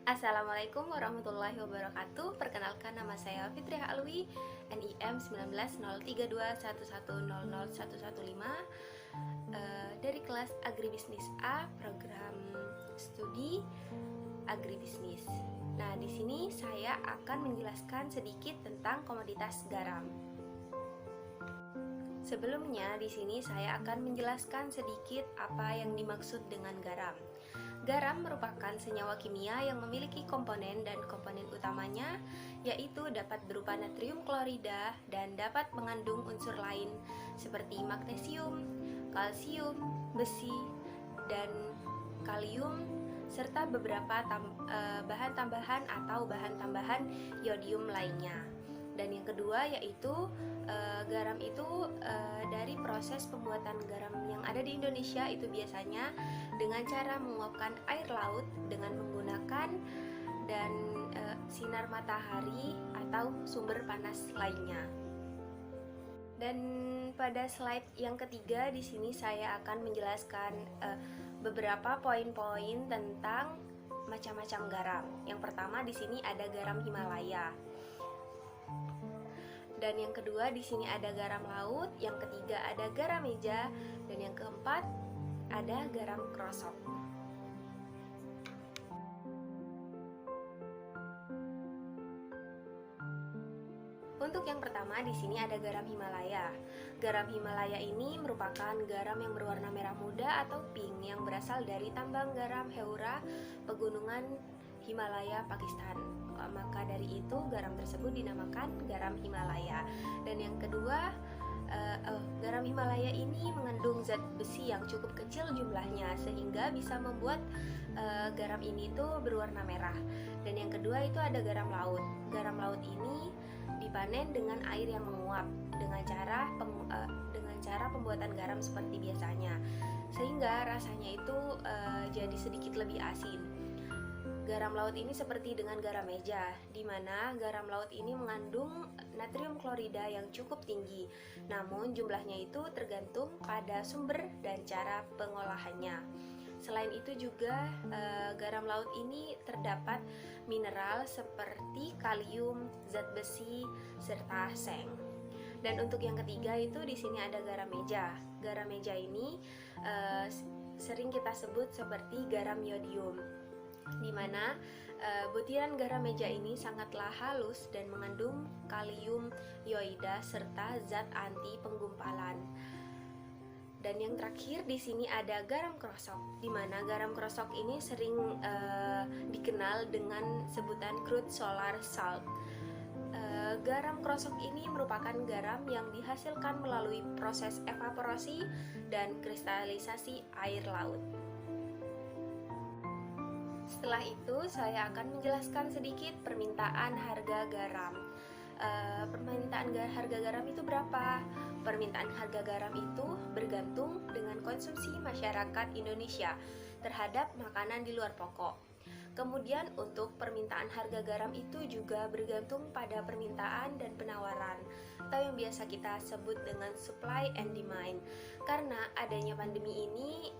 Assalamualaikum warahmatullahi wabarakatuh. Perkenalkan, nama saya Fitriah Alwi, NIM 190321100115, dari kelas Agribisnis A, program studi Agribisnis. Nah, di sini saya akan menjelaskan sedikit tentang komoditas garam. Sebelumnya, di sini saya akan menjelaskan sedikit apa yang dimaksud dengan garam. Garam merupakan senyawa kimia yang memiliki komponen dan komponen utamanya, yaitu dapat berupa natrium klorida dan dapat mengandung unsur lain seperti magnesium, kalsium, besi, dan kalium, serta beberapa bahan tambahan atau bahan tambahan yodium lainnya. Dan yang kedua yaitu garam itu dari proses pembuatan garam yang ada di Indonesia itu biasanya dengan cara menguapkan air laut dengan menggunakan dan sinar matahari atau sumber panas lainnya. Dan pada slide yang ketiga di sini saya akan menjelaskan beberapa poin-poin tentang macam-macam garam. Yang pertama di sini ada garam Himalaya. Dan yang kedua di sini ada garam laut, yang ketiga ada garam meja, dan yang keempat ada garam krosok. Untuk yang pertama di sini ada garam Himalaya. Garam Himalaya ini merupakan garam yang berwarna merah muda atau pink yang berasal dari tambang garam Heura, pegunungan Himalaya, Pakistan. Maka dari itu garam tersebut dinamakan garam Himalaya. Dan yang kedua, garam Himalaya ini mengandung zat besi yang cukup kecil jumlahnya sehingga bisa membuat garam ini tuh berwarna merah. Dan yang kedua itu ada garam laut. Garam laut ini dipanen dengan air yang menguap dengan cara pembuatan garam seperti biasanya, sehingga rasanya itu jadi sedikit lebih asin. Garam laut ini seperti dengan garam meja, di mana garam laut ini mengandung natrium klorida yang cukup tinggi. Namun jumlahnya itu tergantung pada sumber dan cara pengolahannya. Selain itu juga garam laut ini terdapat mineral seperti kalium, zat besi, serta seng. Dan untuk yang ketiga itu di sini ada garam meja. Garam meja ini sering kita sebut seperti garam yodium, di mana butiran garam meja ini sangatlah halus dan mengandung kalium ioida serta zat anti penggumpalan. Dan yang terakhir di sini ada garam krosok, di mana garam krosok ini sering dikenal dengan sebutan crude solar salt. Garam krosok ini merupakan garam yang dihasilkan melalui proses evaporasi dan kristalisasi air laut. Setelah itu saya akan menjelaskan sedikit permintaan harga garam. Permintaan harga garam itu berapa? Permintaan harga garam itu bergantung dengan konsumsi masyarakat Indonesia terhadap makanan di luar pokok. Kemudian untuk permintaan harga garam itu juga bergantung pada permintaan dan penawaran, atau yang biasa kita sebut dengan supply and demand. Karena adanya pandemi ini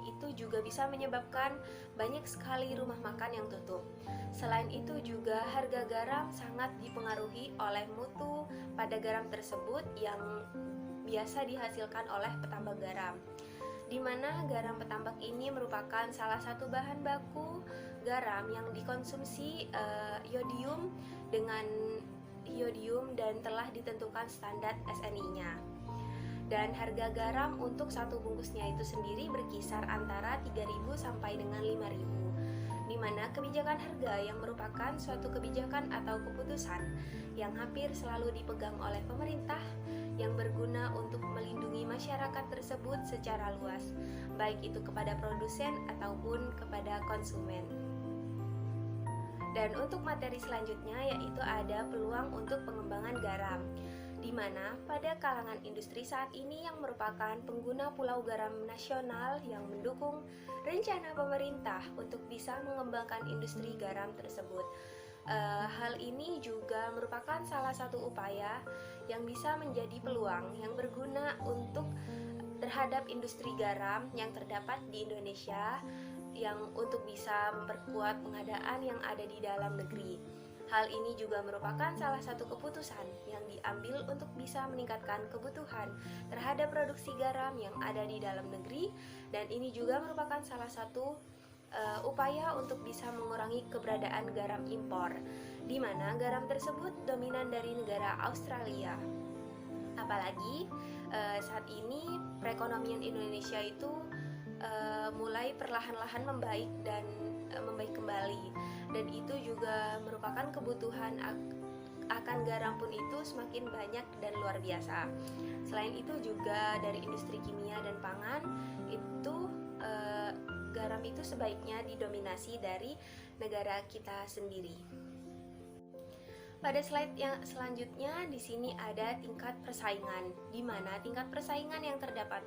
itu juga bisa menyebabkan banyak sekali rumah makan yang tutup. Selain itu juga harga garam sangat dipengaruhi oleh mutu pada garam tersebut yang biasa dihasilkan oleh petambak garam, di mana garam petambak ini merupakan salah satu bahan baku garam yang dikonsumsi yodium dengan yodium dan telah ditentukan standar SNI-nya. Dan harga garam untuk satu bungkusnya itu sendiri berkisar antara 3.000 sampai dengan 5.000, di mana kebijakan harga yang merupakan suatu kebijakan atau keputusan yang hampir selalu dipegang oleh pemerintah yang berguna untuk melindungi masyarakat tersebut secara luas, baik itu kepada produsen ataupun kepada konsumen. Dan untuk materi selanjutnya yaitu ada peluang untuk pengembangan garam, di mana pada kalangan industri saat ini yang merupakan pengguna pulau garam nasional yang mendukung rencana pemerintah untuk bisa mengembangkan industri garam tersebut. Hal ini juga merupakan salah satu upaya yang bisa menjadi peluang yang berguna untuk terhadap industri garam yang terdapat di Indonesia yang untuk bisa memperkuat pengadaan yang ada di dalam negeri. Hal ini juga merupakan salah satu keputusan yang diambil untuk bisa meningkatkan kebutuhan terhadap produksi garam yang ada di dalam negeri, dan ini juga merupakan salah satu upaya untuk bisa mengurangi keberadaan garam impor, di mana garam tersebut dominan dari negara Australia. Apalagi saat ini perekonomian Indonesia itu mulai perlahan-lahan membaik dan membaik kembali, dan itu juga merupakan kebutuhan akan garam pun itu semakin banyak dan luar biasa. Selain itu juga dari industri kimia dan pangan itu garam itu sebaiknya didominasi dari negara kita sendiri. Pada slide yang selanjutnya di sini ada tingkat persaingan, di mana tingkat persaingan yang terdapat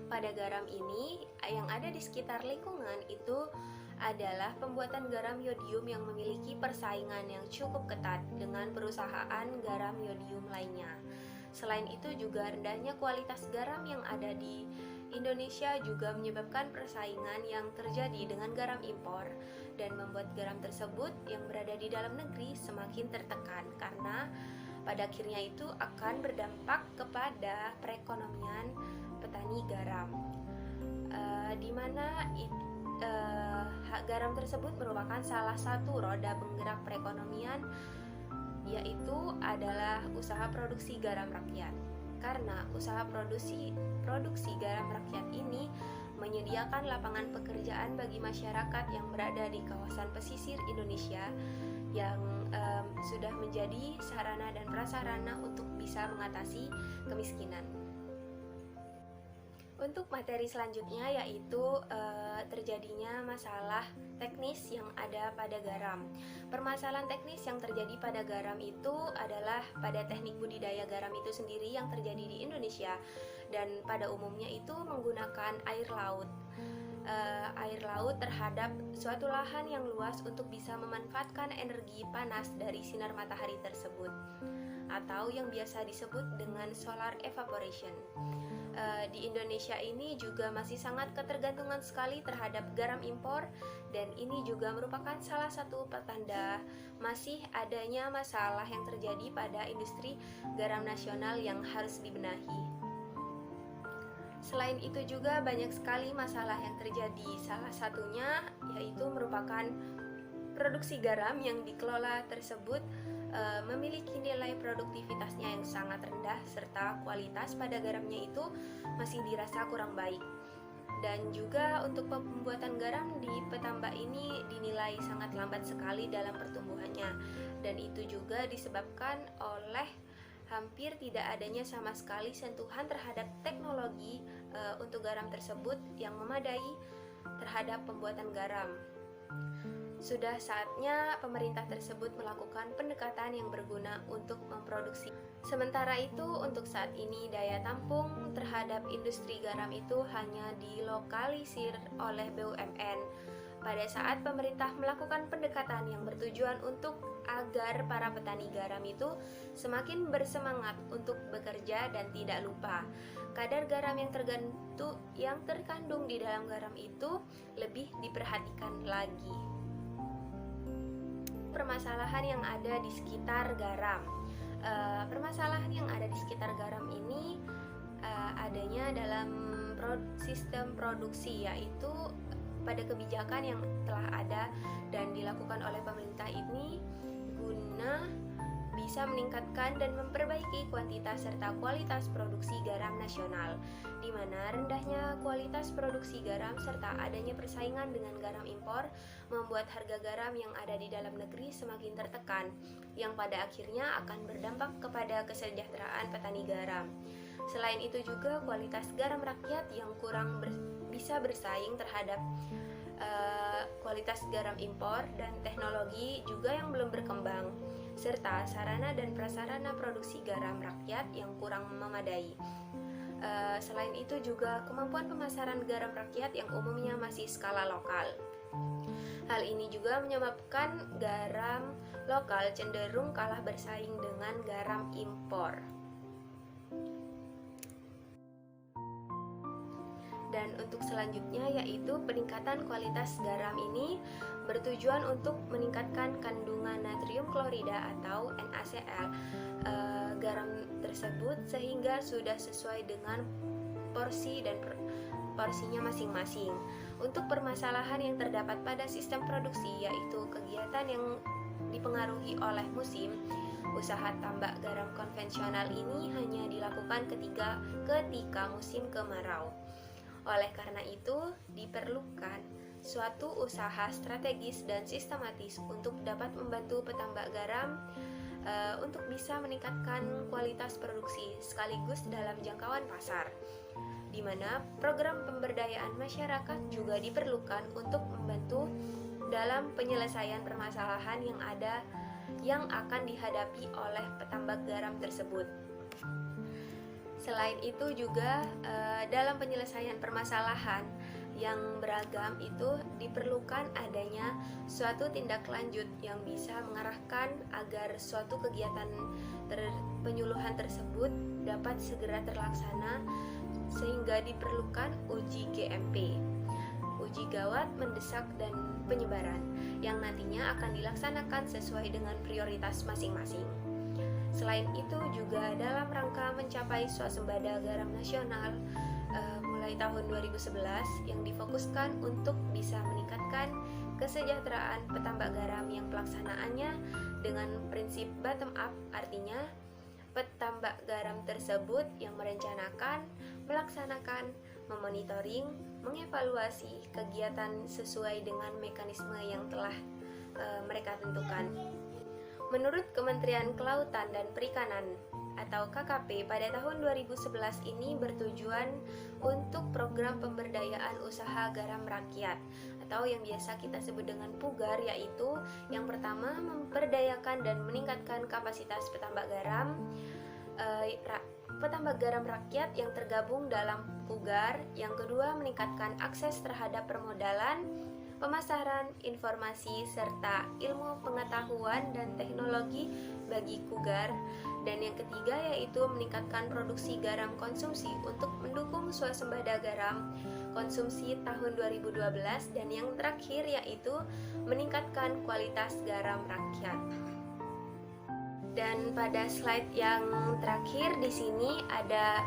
pada garam ini yang ada di sekitar lingkungan itu adalah pembuatan garam yodium yang memiliki persaingan yang cukup ketat dengan perusahaan garam yodium lainnya. Selain itu juga rendahnya kualitas garam yang ada di Indonesia juga menyebabkan persaingan yang terjadi dengan garam impor dan membuat garam tersebut yang berada di dalam negeri semakin tertekan, karena pada akhirnya itu akan berdampak kepada perekonomian petani garam, di mana garam tersebut merupakan salah satu roda penggerak perekonomian, yaitu adalah usaha produksi garam rakyat. Karena usaha produksi garam rakyat ini menyediakan lapangan pekerjaan bagi masyarakat yang berada di kawasan pesisir Indonesia yang sudah menjadi sarana dan prasarana untuk bisa mengatasi kemiskinan. Untuk materi selanjutnya yaitu terjadinya masalah teknis yang ada pada garam. Permasalahan teknis yang terjadi pada garam itu adalah pada teknik budidaya garam itu sendiri yang terjadi di Indonesia, dan pada umumnya itu menggunakan air laut. Air laut terhadap suatu lahan yang luas untuk bisa memanfaatkan energi panas dari sinar matahari tersebut, atau yang biasa disebut dengan solar evaporation. Di Indonesia ini juga masih sangat ketergantungan sekali terhadap garam impor, dan ini juga merupakan salah satu petanda masih adanya masalah yang terjadi pada industri garam nasional yang harus dibenahi. Selain itu juga banyak sekali masalah yang terjadi, salah satunya yaitu merupakan produksi garam yang dikelola tersebut memiliki nilai produktivitasnya yang sangat rendah, serta kualitas pada garamnya itu masih dirasa kurang baik. Dan juga untuk pembuatan garam di petambak ini dinilai sangat lambat sekali dalam pertumbuhannya, dan itu juga disebabkan oleh hampir tidak adanya sama sekali sentuhan terhadap teknologi untuk garam tersebut yang memadai terhadap pembuatan garam. Sudah saatnya pemerintah tersebut melakukan pendekatan yang berguna untuk memproduksi. Sementara itu, untuk saat ini daya tampung terhadap industri garam itu hanya dilokalisir oleh BUMN. Pada saat pemerintah melakukan pendekatan yang bertujuan untuk agar para petani garam itu semakin bersemangat untuk bekerja dan tidak lupa kadar garam yang terkandung di dalam garam itu lebih diperhatikan lagi. Permasalahan yang ada di sekitar garam. Permasalahan yang ada di sekitar garam ini adanya dalam sistem produksi, yaitu pada kebijakan yang telah ada dan dilakukan oleh pemerintah ini guna bisa meningkatkan dan memperbaiki kuantitas serta kualitas produksi garam nasional, di mana rendahnya kualitas produksi garam serta adanya persaingan dengan garam impor membuat harga garam yang ada di dalam negeri semakin tertekan, yang pada akhirnya akan berdampak kepada kesejahteraan petani garam. Selain itu juga kualitas garam rakyat yang kurang bisa bersaing terhadap kualitas garam impor, dan teknologi juga yang belum berkembang, serta sarana dan prasarana produksi garam rakyat yang kurang memadai. Selain itu juga kemampuan pemasaran garam rakyat yang umumnya masih skala lokal. Hal ini juga menyebabkan garam lokal cenderung kalah bersaing dengan garam impor. Dan untuk selanjutnya yaitu peningkatan kualitas garam ini bertujuan untuk meningkatkan kandungan natrium klorida atau NaCl garam tersebut sehingga sudah sesuai dengan porsi dan porsinya masing-masing. Untuk permasalahan yang terdapat pada sistem produksi yaitu kegiatan yang dipengaruhi oleh musim, usaha tambak garam konvensional ini hanya dilakukan ketika musim kemarau. Oleh karena itu, diperlukan suatu usaha strategis dan sistematis untuk dapat membantu petambak garam untuk bisa meningkatkan kualitas produksi sekaligus dalam jangkauan pasar, di mana program pemberdayaan masyarakat juga diperlukan untuk membantu dalam penyelesaian permasalahan yang akan dihadapi oleh petambak garam tersebut. Selain itu juga dalam penyelesaian permasalahan yang beragam itu diperlukan adanya suatu tindak lanjut yang bisa mengarahkan agar suatu kegiatan penyuluhan tersebut dapat segera terlaksana, sehingga diperlukan uji GMP, uji gawat, mendesak, dan penyebaran yang nantinya akan dilaksanakan sesuai dengan prioritas masing-masing. Selain itu juga dalam rangka mencapai swasembada garam nasional mulai tahun 2011 yang difokuskan untuk bisa meningkatkan kesejahteraan petambak garam yang pelaksanaannya dengan prinsip bottom up, artinya petambak garam tersebut yang merencanakan, melaksanakan, memonitoring, mengevaluasi kegiatan sesuai dengan mekanisme yang telah mereka tentukan. Menurut Kementerian Kelautan dan Perikanan atau KKP, pada tahun 2011 ini bertujuan untuk program pemberdayaan usaha garam rakyat atau yang biasa kita sebut dengan PUGAR, yaitu yang pertama memperdayakan dan meningkatkan kapasitas petambak garam rakyat yang tergabung dalam PUGAR. Yang kedua, meningkatkan akses terhadap permodalan, pemasaran, informasi, serta ilmu pengetahuan dan teknologi bagi PUGAR. Dan yang ketiga yaitu meningkatkan produksi garam konsumsi untuk mendukung swasembada garam konsumsi tahun 2012. Dan yang terakhir yaitu meningkatkan kualitas garam rakyat. Dan pada slide yang terakhir di sini ada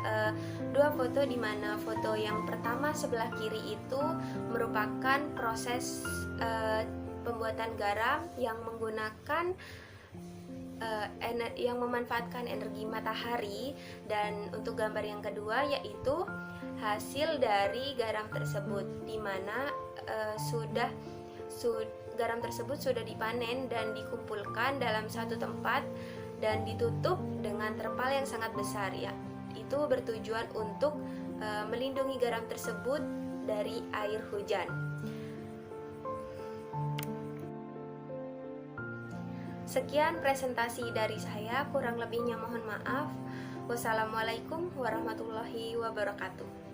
dua foto, di mana foto yang pertama sebelah kiri itu merupakan proses pembuatan garam yang menggunakan yang memanfaatkan energi matahari, dan untuk gambar yang kedua yaitu hasil dari garam tersebut, di mana garam tersebut sudah dipanen dan dikumpulkan dalam satu tempat dan ditutup dengan terpal yang sangat besar, ya. Itu bertujuan untuk melindungi garam tersebut dari air hujan. Sekian presentasi dari saya, kurang lebihnya mohon maaf. Wassalamualaikum warahmatullahi wabarakatuh.